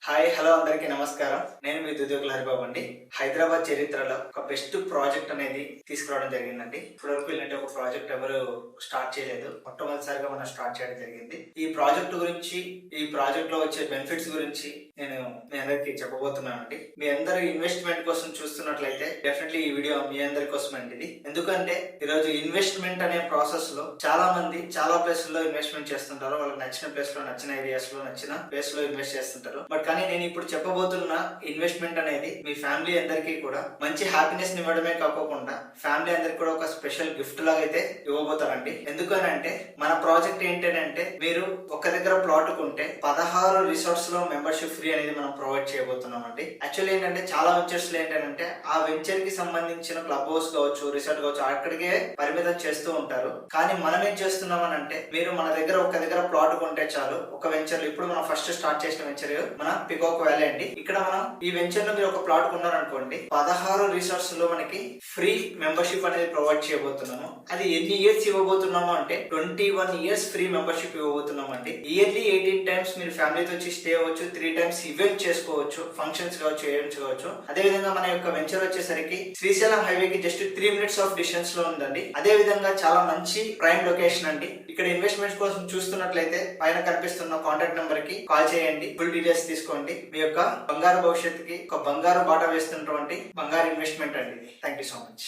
Hi hello అందరికీ నమస్కారం. నేను మీ దుద్యోగుల హరిబాబు అండి. హైదరాబాద్ చరిత్రలో ఒక బెస్ట్ ప్రాజెక్ట్ అనేది తీసుకురావడం జరిగిందండి. ఇప్పటివరకు ఇలాంటి ఒక ప్రాజెక్ట్ ఎవరు స్టార్ట్ చేయలేదు. మొట్టమొదటిసారిగా మనం స్టార్ట్ చేయడం జరిగింది. ఈ ప్రాజెక్ట్ గురించి, ఈ ప్రాజెక్ట్ లో వచ్చే బెనిఫిట్స్ గురించి నేను మీ అందరికి చెప్పబోతున్నానండి. మీ అందరూ ఇన్వెస్ట్మెంట్ కోసం చూస్తున్నట్లయితే డెఫినెట్లీ ఈ వీడియో మీ అందరి కోసం అండి. ఎందుకంటే ఈరోజు ఇన్వెస్ట్మెంట్ అనే ప్రాసెస్ లో చాలా మంది చాలా ప్లేస్ లో ఇన్వెస్ట్మెంట్ చేస్తుంటారు. వాళ్ళకి నచ్చిన ప్లేస్ లో, నచ్చిన ఏరియాస్ లో, నచ్చిన ప్లేస్ లో ఇన్వెస్ట్ చేస్తుంటారు. బట్ కానీ నేను ఇప్పుడు చెప్పబోతున్న ఇన్వెస్ట్మెంట్ అనేది మీ ఫ్యామిలీ అందరికీ కూడా మంచి హ్యాపీనెస్ ఇవ్వడమే కాకుండా ఫ్యామిలీ అందరికి కూడా ఒక స్పెషల్ గిఫ్ట్ లాగా అయితే ఇవ్వబోతారండి. ఎందుకనంటే మన ప్రాజెక్ట్ ఏంటంటే మీరు ఒక దగ్గర ప్లాట్ కొంటే 16 రిసార్ట్స్ లో మెంబర్షిప్ ఫ్రీ అనేది మనం ప్రొవైడ్ చేయబోతున్నాం అండి. యాక్చువల్లీ ఏంటంటే చాలా వెంచర్స్ లో ఏంటంటే ఆ వెంచర్ కి సంబంధించిన క్లబ్ హౌస్ కావచ్చు, రిసార్ట్ కావచ్చు, అక్కడికే పరిమితం చేస్తూ ఉంటారు. కానీ మనం ఏం చేస్తున్నాం అని అంటే మీరు మన దగ్గర ఒక దగ్గర ప్లాట్ కొంటే చాలు. ఒక వెంచర్ ఇప్పుడు మనం ఫస్ట్ స్టార్ట్ చేసిన వెంచర్ మన పికాక్ వ్యాలీ అండి. ఇక్కడ మనం ఈ వెంచర్ లో మీరు ఒక ప్లాట్ కొన్నారనుకోండి, 16 రిసార్ట్స్ లో మనకి ఫ్రీ మెంబర్షిప్ అనేది ప్రొవైడ్ చేయబోతున్నాము. అది ఎన్ని ఇయర్స్ ఇవ్వబోతున్నాము అంటే 21 ఇయర్స్ ఫ్రీ మెంబర్షిప్ ఇవ్వబోతున్నాం అండి. ఇయర్లీ 18 టైమ్స్ మీరు ఫ్యామిలీతో వచ్చి స్టే అవ్వచ్చు, 3 టైమ్స్ ఈవెంట్ చేసుకోవచ్చు, ఫంక్షన్స్ కావచ్చు, ఈవెంట్స్ కావచ్చు. అదే విధంగా మన యొక్క వెంచర్ వచ్చేసరికి శ్రీశైలం హైవే కి జస్ట్ 3 minutes ఆఫ్ డిస్టెన్స్ లో ఉందండి. అదే విధంగా చాలా మంచి ప్రైమ్ లొకేషన్ అండి. ఇక్కడ ఇన్వెస్ట్మెంట్ కోసం చూస్తున్నట్లయితే పైన కనిపిస్తున్న కాంటాక్ట్ నెంబర్ కి కాల్ చేయండి. ఫుల్ డీటెయిల్స్ తీసుకోండి. మీ యొక్క బంగారు భవిష్యత్తుకి ఒక బంగారు బాట వేస్తున్నటువంటి బంగారు ఇన్వెస్ట్మెంట్ అండి. Thank you so much.